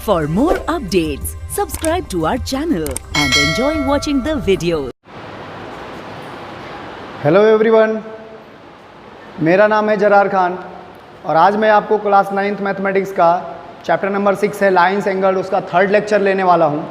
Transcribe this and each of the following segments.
For more updates, subscribe to our channel and enjoy watching the videos. Hello everyone, मेरा नाम है जरार खान और आज मैं आपको क्लास 9th मैथमेटिक्स का चैप्टर नंबर 6 है लाइंस एंगल, उसका थर्ड लेक्चर लेने वाला हूं।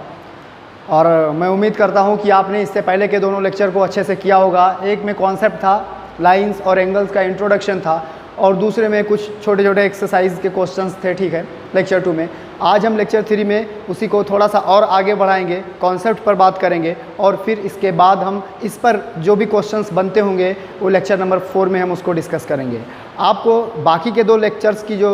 और मैं उम्मीद करता हूं कि आपने इससे पहले के दोनों लेक्चर को अच्छे से किया होगा। एक में कॉन्सेप्ट था, लाइंस और एंगल्स का इंट्रोडक्शन था, और दूसरे में कुछ छोटे छोटे एक्सरसाइज के क्वेश्चंस थे। ठीक है, लेक्चर 2 में। आज हम लेक्चर 3 में उसी को थोड़ा सा और आगे बढ़ाएंगे, कॉन्सेप्ट पर बात करेंगे, और फिर इसके बाद हम इस पर जो भी क्वेश्चंस बनते होंगे वो लेक्चर नंबर 4 में हम उसको डिस्कस करेंगे। आपको बाकी के 2 लेक्चर्स की जो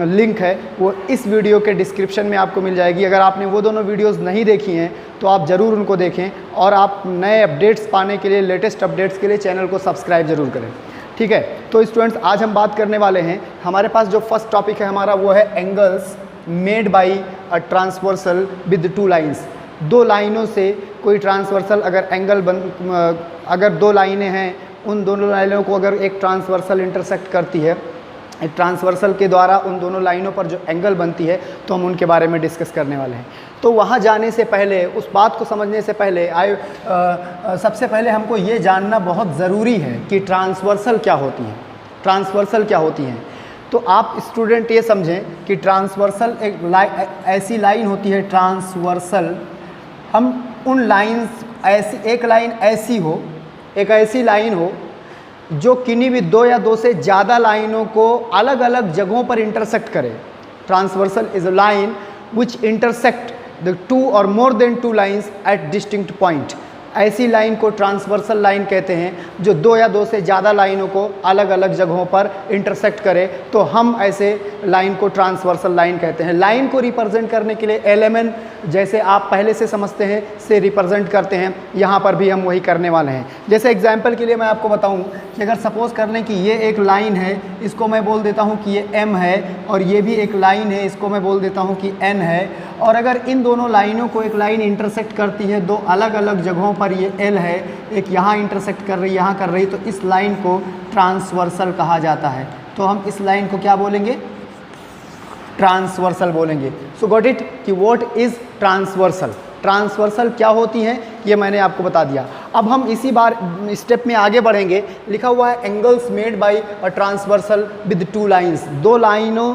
लिंक है वो इस वीडियो के डिस्क्रिप्शन में आपको मिल जाएगी। अगर आपने वो दोनों वीडियोज़ नहीं देखी हैं तो आप ज़रूर उनको देखें, और आप नए अपडेट्स पाने के लिए, लेटेस्ट अपडेट्स के लिए चैनल को सब्सक्राइब ज़रूर करें। ठीक है, तो स्टूडेंट्स आज हम बात करने वाले हैं, हमारे पास जो फर्स्ट टॉपिक है हमारा वो है angles made by a transversal with 2 lines. 2 लाइनों से कोई ट्रांसवर्सल अगर एंगल अगर 2 लाइनें हैं, उन दोनों लाइनों को अगर एक ट्रांसवर्सल इंटरसेक्ट करती है, एक ट्रांसवर्सल के द्वारा उन दोनों लाइनों पर जो एंगल बनती है, तो हम उनके बारे में डिस्कस करने वाले हैं। तो वहाँ जाने से पहले, उस बात को समझने से पहले सबसे पहले हमको ये जानना बहुत ज़रूरी है कि ट्रांसवर्सल क्या होती है। ट्रांसवर्सल क्या होती हैं? तो आप स्टूडेंट ये समझें कि ट्रांसवर्सल एक ऐसी लाइन होती है, ट्रांसवर्सल। हम उन लाइन्स एक लाइन ऐसी हो, एक ऐसी लाइन हो जो किन्हीं भी 2 या 2 से ज़्यादा लाइनों को अलग अलग जगहों पर इंटरसेक्ट करे। Transversal is a line which intersect the 2 और more than 2 lines at distinct point. ऐसी लाइन को ट्रांसवर्सल लाइन कहते हैं जो 2 या 2 से ज़्यादा लाइनों को अलग अलग जगहों पर इंटरसेक्ट करे, तो हम ऐसे लाइन को ट्रांसवर्सल लाइन कहते हैं। लाइन को रिप्रेजेंट करने के लिए एलिमेंट, जैसे आप पहले से समझते हैं, से रिप्रेजेंट करते हैं। यहाँ पर भी हम वही करने वाले हैं। जैसे एग्जाम्पल के लिए मैं आपको बताऊँ कि अगर सपोज़ कर लें कि ये एक लाइन है, इसको मैं बोल देता हूँ कि ये M है, और ये भी एक लाइन है, इसको मैं बोल देता हूँ कि N है। और अगर इन दोनों लाइनों को एक लाइन इंटरसेक्ट करती है 2 अलग अलग जगहों पर, ये L है, एक यहाँ इंटरसेक्ट कर रही, यहाँ कर रही, तो इस लाइन को ट्रांसवर्सल कहा जाता है। तो हम इस लाइन को क्या बोलेंगे? ट्रांसवर्सल बोलेंगे। सो गॉट इट कि व्हाट इज ट्रांसवर्सल। ट्रांसवर्सल क्या होती हैं ये मैंने आपको बता दिया। अब हम इसी बार स्टेप में आगे बढ़ेंगे। लिखा हुआ है angles made by a transversal with 2 lines. 2 लाइनों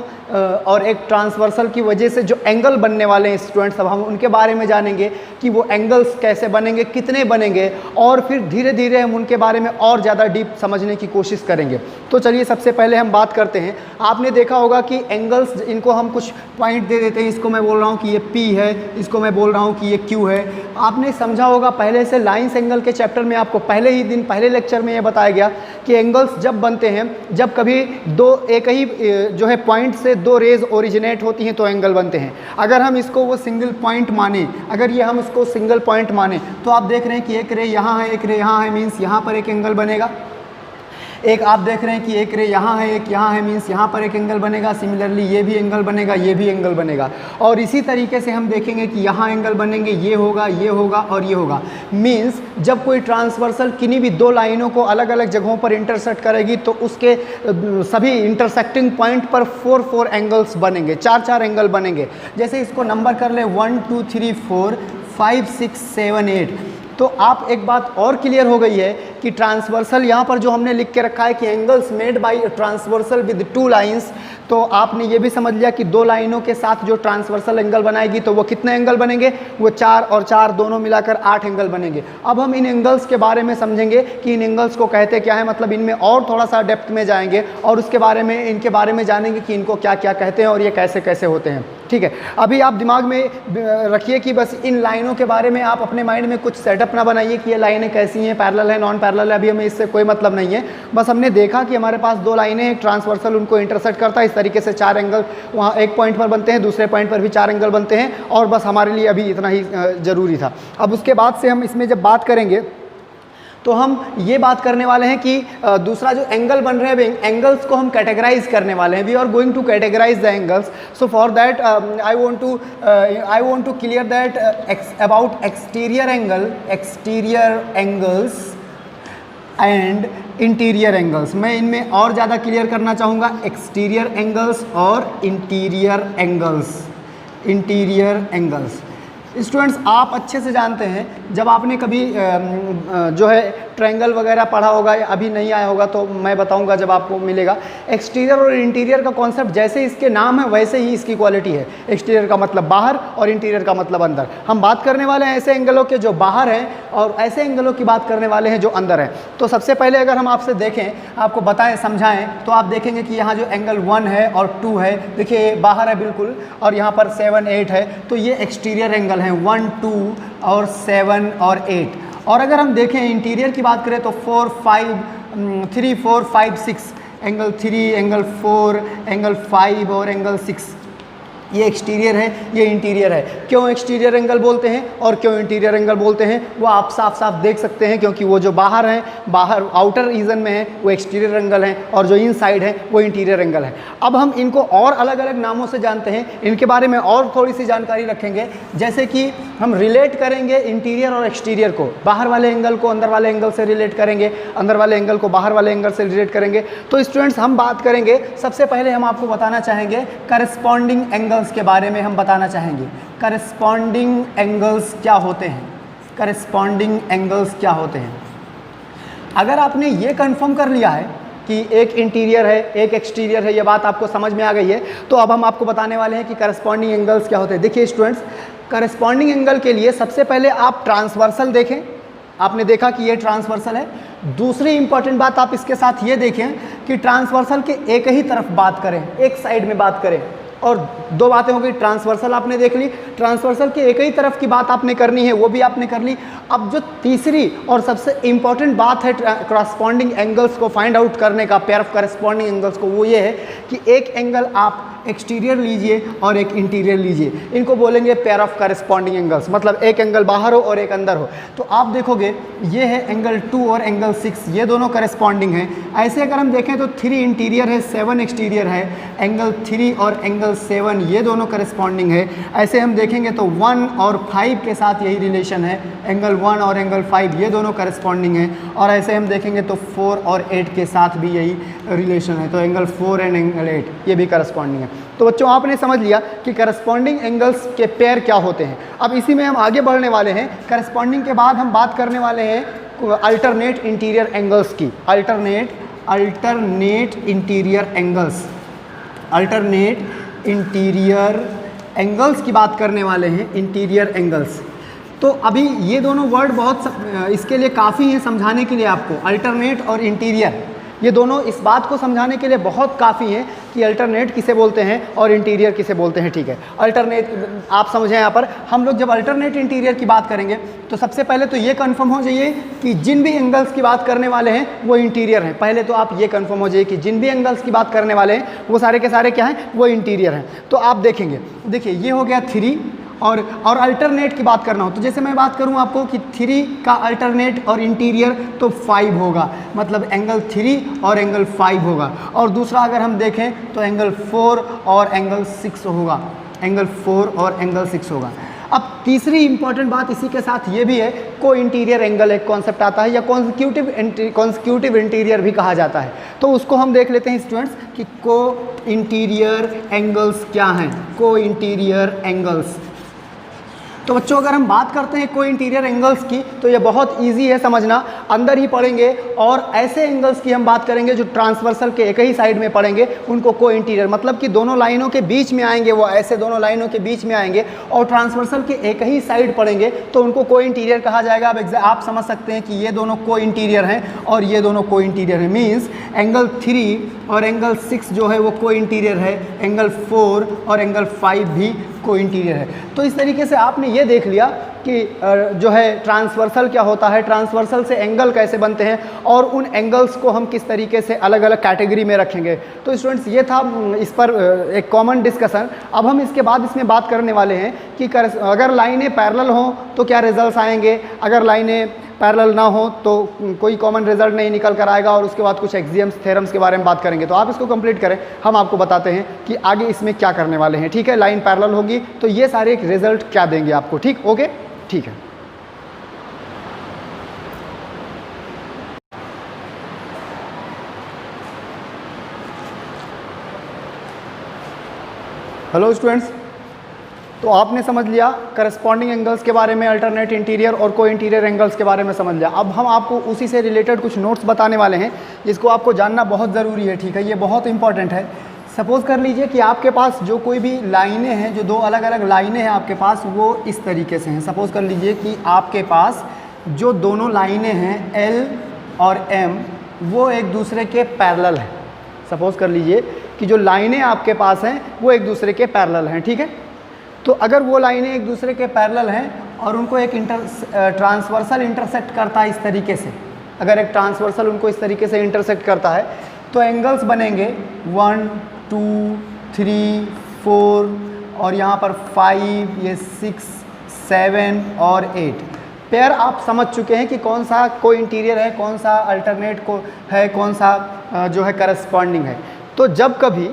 और एक ट्रांसवर्सल की वजह से जो एंगल बनने वाले हैं स्टूडेंट्स, अब हम उनके बारे में जानेंगे कि वो एंगल्स कैसे बनेंगे, कितने बनेंगे, और फिर धीरे धीरे हम उनके बारे में और ज़्यादा डीप समझने की कोशिश करेंगे। तो चलिए सबसे पहले हम बात करते हैं। आपने देखा होगा कि एंगल्स, इनको हम कुछ पॉइंट दे देते हैं। इसको मैं बोल रहा हूँ कि ये P है, इसको मैं बोल रहा हूँ कि ये Q है। आपने समझा होगा पहले से, लाइंस एंगल के चैप्टर में आपको पहले लेक्चर में ये बताया गया कि एंगल्स जब बनते हैं, जब कभी एक ही जो है पॉइंट से 2 रेज ओरिजिनेट होती हैं तो एंगल बनते हैं। अगर हम इसको वो सिंगल पॉइंट माने, अगर ये हम इसको सिंगल पॉइंट माने, तो आप देख रहे हैं कि एक रे यहाँ है, एक रे यहाँ है, मीन्स यहाँ पर एक एंगल बनेगा। एक आप देख रहे हैं कि एक रे यहाँ है, एक यहाँ है, मीन्स यहाँ पर एक एंगल बनेगा। सिमिलरली ये भी एंगल बनेगा, ये भी एंगल बनेगा। और इसी तरीके से हम देखेंगे कि यहाँ एंगल बनेंगे, ये होगा, ये होगा और ये होगा। मीन्स जब कोई ट्रांसवर्सल किन्हीं भी 2 लाइनों को अलग अलग जगहों पर इंटरसेक्ट करेगी तो उसके सभी इंटरसेक्टिंग पॉइंट पर 4 एंगल्स बनेंगे, 4 एंगल बनेंगे। जैसे इसको नंबर कर ले 1 2 3 4 5 6 7 8। तो आप एक बात और क्लियर हो गई है कि ट्रांसवर्सल, यहाँ पर जो हमने लिख के रखा है कि angles made by transversal with 2 lines, तो आपने ये भी समझ लिया कि 2 लाइनों के साथ जो ट्रांसवर्सल एंगल बनाएगी तो वो कितने एंगल बनेंगे? वो 4 और 4 दोनों मिलाकर 8 एंगल बनेंगे। अब हम इन एंगल्स के बारे में समझेंगे कि इन एंगल्स को कहते क्या है, मतलब इनमें और थोड़ा सा डेप्थ में जाएंगे और उसके बारे में, इनके बारे में जानेंगे कि इनको क्या क्या कहते हैं और ये कैसे कैसे होते हैं। ठीक है, अभी आप दिमाग में रखिए कि बस इन लाइनों के बारे में आप अपने माइंड में कुछ सेटअप ना बनाइए कि ये लाइनें कैसी हैं, पैरेलल है, नॉन पैरेलल है। अभी हमें इससे कोई मतलब नहीं है। बस हमने देखा कि हमारे पास 2 लाइनें, एक ट्रांसवर्सल उनको इंटरसेक्ट करता है, इस तरीके से 4 एंगल वहाँ एक पॉइंट पर बनते हैं, दूसरे पॉइंट पर भी 4 एंगल बनते हैं, और बस हमारे लिए अभी इतना ही ज़रूरी था। अब उसके बाद से हम इसमें जब बात करेंगे तो हम ये बात करने वाले हैं कि दूसरा जो एंगल बन रहे हैं, एंगल्स को हम कैटेगराइज करने वाले हैं। We are going to categorise the angles. So for that I want to clear that about exterior angles and interior angles. मैं इनमें और ज़्यादा क्लियर करना चाहूँगा, एक्सटीरियर एंगल्स और interior angles. Interior angles. Students आप अच्छे से जानते हैं, जब आपने कभी जो है ट्रायंगल वगैरह पढ़ा होगा या अभी नहीं आया होगा तो मैं बताऊंगा जब आपको मिलेगा। एक्सटीरियर और इंटीरियर का कॉन्सेप्ट जैसे इसके नाम है वैसे ही इसकी क्वालिटी है। एक्सटीरियर का मतलब बाहर और इंटीरियर का मतलब अंदर। हम बात करने वाले हैं ऐसे एंगलों के जो बाहर हैं और ऐसे एंगलों की बात करने वाले हैं जो अंदर हैं। तो सबसे पहले अगर हम आपसे देखें, आपको बताएं, समझाएं, तो आप देखेंगे कि यहाँ जो एंगल 1 है और 2 है, देखिए बाहर है बिल्कुल, और यहाँ पर 7, 8 है, तो ये एक्सटीरियर एंगल हैं 1, 2 और 7 और 8। और अगर हम देखें इंटीरियर की बात करें तो 4, 5, 3, 4, 5, 6, एंगल 3, एंगल 4, एंगल 5 और एंगल 6, ये एक्सटीरियर है, ये इंटीरियर है। क्यों एक्सटीरियर एंगल बोलते हैं और क्यों इंटीरियर एंगल बोलते हैं वो आप साफ साफ देख सकते हैं, क्योंकि वो जो बाहर हैं, बाहर आउटर रीजन में है, वो एक्सटीरियर एंगल हैं और जो इनसाइड है वो इंटीरियर एंगल है। अब हम इनको और अलग अलग नामों से जानते हैं, इनके बारे में और थोड़ी सी जानकारी रखेंगे। जैसे कि हम रिलेट करेंगे इंटीरियर और एक्सटीरियर को, बाहर वाले एंगल को अंदर वाले एंगल से रिलेट करेंगे, अंदर वाले एंगल को बाहर वाले एंगल से रिलेट करेंगे। तो स्टूडेंट्स हम बात करेंगे, सबसे पहले हम आपको बताना चाहेंगे करस्पॉन्डिंग एंगल्स के बारे में हम बताना चाहेंगे। करस्पॉन्डिंग एंगल्स क्या होते हैं? करस्पॉन्डिंग एंगल्स क्या होते हैं? अगर आपने ये कंफर्म कर लिया है कि एक इंटीरियर है एक एक्सटीरियर है, ये बात आपको समझ में आ गई है, तो अब हम आपको बताने वाले हैं कि करस्पॉन्डिंग एंगल्स क्या होते हैं। देखिए स्टूडेंट्स, करस्पॉन्डिंग एंगल के लिए सबसे पहले आप ट्रांसवर्सल देखें। आपने देखा कि ये ट्रांसवर्सल है। दूसरी इंपॉर्टेंट बात आप इसके साथ ये देखें कि ट्रांसवर्सल के एक ही तरफ बात करें, एक साइड में बात करें। और दो बातें हो गई, ट्रांसवर्सल आपने देख ली, ट्रांसवर्सल के एक ही तरफ की बात आपने करनी है, वो भी आपने कर ली। अब जो तीसरी और सबसे इंपॉर्टेंट बात है करस्पॉन्डिंग एंगल्स को फाइंड आउट करने का, पेयर ऑफ करस्पॉन्डिंग एंगल्स को, वो ये है कि एक एंगल आप एक्सटीरियर लीजिए और एक इंटीरियर लीजिए, इनको बोलेंगे पेयर ऑफ करस्पॉन्डिंग एंगल्स। मतलब एक एंगल बाहर हो और एक अंदर हो। तो आप देखोगे ये है एंगल 2 और एंगल 6, ये दोनों करस्पॉन्डिंग हैं। ऐसे अगर हम देखें तो 3 इंटीरियर है 7 एक्सटीरियर है, एंगल 3 और एंगल 7 ये दोनों करस्पॉन्डिंग है। ऐसे हम देखेंगे तो 1 और 5 के साथ यही रिलेशन है, एंगल 1 और एंगल 5 ये दोनों करस्पॉन्डिंग है। और ऐसे हम देखेंगे तो 4 और 8 के साथ भी यही रिलेशन है, तो एंगल 4 एंड एंगल 8 ये भी करस्पॉन्डिंग है। तो बच्चों आपने समझ लिया कि करस्पॉन्डिंग एंगल्स के पेयर क्या होते हैं। अब इसी में हम आगे बढ़ने वाले हैं। करस्पॉन्डिंग के बाद हम बात करने वाले हैं अल्टरनेट इंटीरियर एंगल्स की। Alternate interior angles, alternate interior angles की बात करने वाले हैं, इंटीरियर एंगल्स। तो अभी ये दोनों वर्ड बहुत इसके लिए काफ़ी हैं समझाने के लिए आपको। अल्टरनेट और इंटीरियर ये दोनों इस बात को समझाने के लिए बहुत काफ़ी हैं कि अल्टरनेट किसे बोलते हैं और इंटीरियर किसे बोलते हैं। ठीक है, अल्टरनेट आप समझें। यहाँ पर हम लोग जब अल्टरनेट इंटीरियर की बात करेंगे तो सबसे पहले तो ये कंफर्म हो जाइए कि जिन भी एंगल्स की बात करने वाले हैं वो इंटीरियर हैं। पहले तो आप ये कंफर्म हो जाइए कि जिन भी एंगल्स की बात करने वाले हैं वो सारे के सारे क्या हैं, वो इंटीरियर हैं। तो आप देखेंगे, देखिए ये हो गया 3 और अल्टरनेट की बात करना हो तो जैसे मैं बात करूं आपको कि 3 का अल्टरनेट और इंटीरियर तो 5 होगा, मतलब एंगल 3 और एंगल 5 होगा। और दूसरा अगर हम देखें तो एंगल 4 और एंगल 6 होगा, एंगल 4 और एंगल 6 होगा। अब तीसरी इंपॉर्टेंट बात इसी के साथ ये भी है, को इंटीरियर एंगल एक कॉन्सेप्ट आता है या कॉन्सिक्यूटिव इंटीरियर भी कहा जाता है। तो उसको हम देख लेते हैं स्टूडेंट्स कि को इंटीरियर एंगल्स क्या हैं। को इंटीरियर एंगल्स, तो बच्चों अगर हम बात करते हैं को इंटीरियर एंगल्स की तो ये बहुत इजी है समझना, अंदर ही पढ़ेंगे। और ऐसे एंगल्स की हम बात करेंगे जो ट्रांसवर्सल के एक ही साइड में पढ़ेंगे, उनको को इंटीरियर, मतलब कि दोनों लाइनों के बीच में आएंगे, वो ऐसे दोनों लाइनों के बीच में आएंगे और ट्रांसवर्सल के एक ही साइड पढ़ेंगे तो उनको को इंटीरियर कहा जाएगा। अब आप समझ सकते हैं कि ये दोनों को इंटीरियर हैं और ये दोनों को इंटीरियर हैं। मीन्स एंगल 3 और एंगल 6 जो है वो को इंटीरियर है, एंगल 4 और एंगल 5 भी को इंटीरियर है। तो इस तरीके से आपने ये देख लिया कि जो है ट्रांसवर्सल क्या होता है, ट्रांसवर्सल से एंगल कैसे बनते हैं और उन एंगल्स को हम किस तरीके से अलग अलग कैटेगरी में रखेंगे। तो स्टूडेंट्स ये था इस पर एक कॉमन डिस्कशन। अब हम इसके बाद इसमें बात करने वाले हैं कि अगर लाइनें पैरेलल हों तो क्या रिजल्ट्स आएंगे, अगर लाइनें पैरेलल ना हो तो कोई कॉमन रिजल्ट नहीं निकल कर आएगा। और उसके बाद कुछ एक्सियम्स थ्योरम्स के बारे में बात करेंगे। तो आप इसको कंप्लीट करें, हम आपको बताते हैं कि आगे इसमें क्या करने वाले हैं। ठीक है, लाइन पैरेलल होगी तो ये सारे रिजल्ट क्या देंगे आपको। ठीक, ओके, ठीक है। हेलो स्टूडेंट्स, तो आपने समझ लिया करस्पॉन्डिंग एंगल्स के बारे में, अल्टरनेट इंटीरियर और को इंटीरियर एंगल्स के बारे में समझ लिया। अब हम आपको उसी से रिलेटेड कुछ नोट्स बताने वाले हैं जिसको आपको जानना बहुत ज़रूरी है, ठीक है, ये बहुत इंपॉर्टेंट है। सपोज़ कर लीजिए कि आपके पास जो कोई भी लाइनें हैं, जो दो अलग अलग लाइनें हैं आपके पास, वो इस तरीके से हैं। सपोज़ कर लीजिए कि आपके पास जो दोनों लाइनें हैं L और M वो एक दूसरे के पैरेलल हैं। सपोज़ कर लीजिए कि जो लाइनें आपके पास हैं वो एक दूसरे के पैरेलल हैं, ठीक है। तो अगर वो लाइनें एक दूसरे के पैरेलल हैं और उनको एक ट्रांसवर्सल इंटरसेक्ट करता है इस तरीके से, अगर एक ट्रांसवर्सल उनको इस तरीके से इंटरसेक्ट करता है तो एंगल्स बनेंगे 1 2 3 4 और यहाँ पर 5, ये 6 7 और 8 पेयर आप समझ चुके हैं कि कौन सा को इंटीरियर है, कौन सा अल्टरनेट को है, कौन सा जो है करस्पॉन्डिंग है। तो जब कभी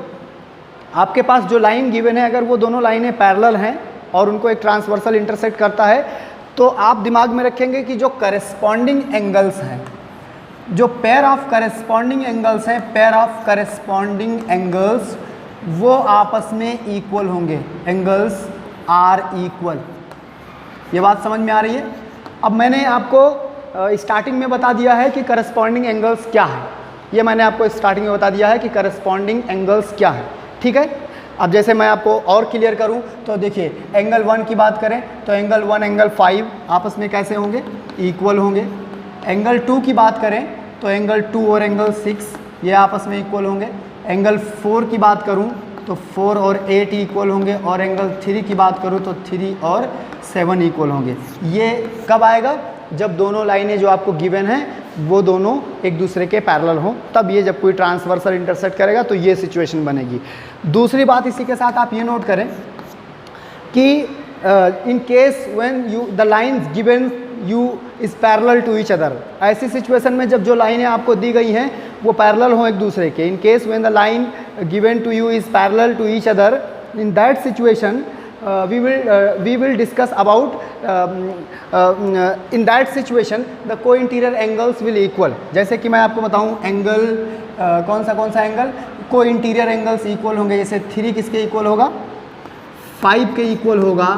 आपके पास जो लाइन गिवन है अगर वो दोनों लाइनें पैरेलल हैं और उनको एक ट्रांसवर्सल इंटरसेक्ट करता है तो आप दिमाग में रखेंगे कि जो करस्पॉन्डिंग एंगल्स हैं, जो पेयर ऑफ करस्पॉन्डिंग एंगल्स हैं, पेयर ऑफ करस्पॉन्डिंग एंगल्स वो आपस में इक्वल होंगे, एंगल्स आर इक्वल। ये बात समझ में आ रही है। अब मैंने आपको स्टार्टिंग में बता दिया है कि करस्पॉन्डिंग एंगल्स क्या है, ये मैंने आपको स्टार्टिंग में बता दिया है कि करस्पॉन्डिंग एंगल्स क्या है, ठीक है। अब जैसे मैं आपको और क्लियर करूं तो देखिए, एंगल 1 की बात करें तो एंगल 1 एंगल 5 आपस में कैसे होंगे, इक्वल होंगे। एंगल 2 की बात करें तो एंगल 2 और एंगल 6 ये आपस में इक्वल होंगे। एंगल 4 की बात करूं तो 4 और 8 इक्वल होंगे और एंगल 3 की बात करूं तो 3 और 7 इक्वल होंगे। ये कब आएगा, जब दोनों लाइनें जो आपको गिवन हैं वो दोनों एक दूसरे के पैरेलल हों, तब ये जब कोई ट्रांसवर्सल इंटरसेक्ट करेगा तो ये सिचुएशन बनेगी। दूसरी बात इसी के साथ आप ये नोट करें कि in case when the lines given you is parallel to each other, ऐसी सिचुएशन में जब जो लाइनें आपको दी गई हैं वो पैरेलल हों एक दूसरे के, in case when the line given to you is parallel to each other, in that situation we will discuss about in that situation the co-interior angles will equal। जैसे कि मैं आपको बताऊं एंगल कौन सा एंगल को-इंटीरियर एंगल्स इक्वल होंगे। जैसे 3 किसके इक्वल होगा, 5 के इक्वल होगा,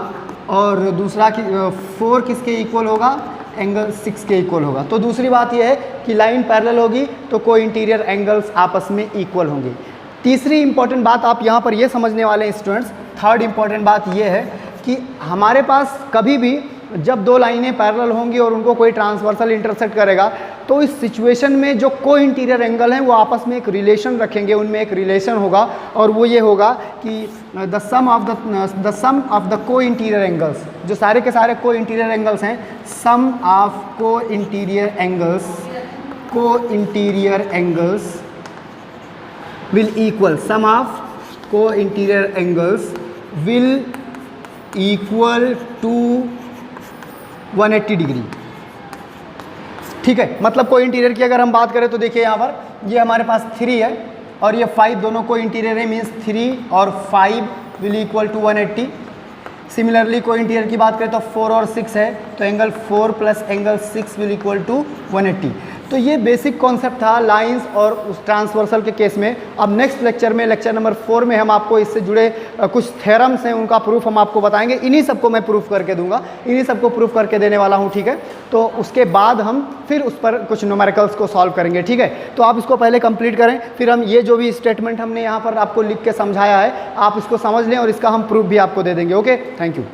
और दूसरा 4 किसके इक्वल होगा, एंगल 6 के इक्वल होगा। तो दूसरी बात यह है कि लाइन पैरेलल होगी तो को-इंटीरियर एंगल्स आपस में इक्वल होंगे। तीसरी इंपॉर्टेंट बात आप यहाँ पर ये समझने वाले हैं स्टूडेंट्स, थर्ड इंपॉर्टेंट बात ये है कि हमारे पास कभी भी जब दो लाइनें पैरेलल होंगी और उनको कोई ट्रांसवर्सल इंटरसेक्ट करेगा तो इस सिचुएशन में जो को इंटीरियर एंगल हैं वो आपस में एक रिलेशन रखेंगे, उनमें एक रिलेशन होगा और वो ये होगा कि द सम ऑफ द को इंटीरियर एंगल्स, जो सारे के सारे को इंटीरियर एंगल्स हैं, सम ऑफ को interior angles will equal, sum of co-interior angles will equal to 180 degree, ठीक है। मतलब को इंटीरियर की अगर हम बात करें तो देखिए यहाँ पर ये हमारे पास 3 है और ये 5, दोनों को इंटीरियर है, मीन्स 3 और 5 विल इक्वल टू 180। सिमिलरली को इंटीरियर की बात करें तो 4 और 6 है, तो angle 4 plus angle 6 will equal to 180। तो ये बेसिक कॉन्सेप्ट था लाइंस और उस ट्रांसवर्सल के केस में। अब नेक्स्ट लेक्चर में, लेक्चर नंबर 4 में हम आपको इससे जुड़े कुछ थ्योरम्स हैं, उनका प्रूफ हम आपको बताएंगे। इन्हीं सबको मैं प्रूफ करके दूंगा, इन्हीं सबको प्रूफ करके देने वाला हूं, ठीक है। तो उसके बाद हम फिर उस पर कुछ न्यूमेरिकल्स को सॉल्व करेंगे, ठीक है। तो आप इसको पहले कंप्लीट करें, फिर हम ये जो भी स्टेटमेंट हमने यहाँ पर आपको लिख के समझाया है आप इसको समझ लें और इसका हम प्रूफ भी आपको दे देंगे। Okay, thank you.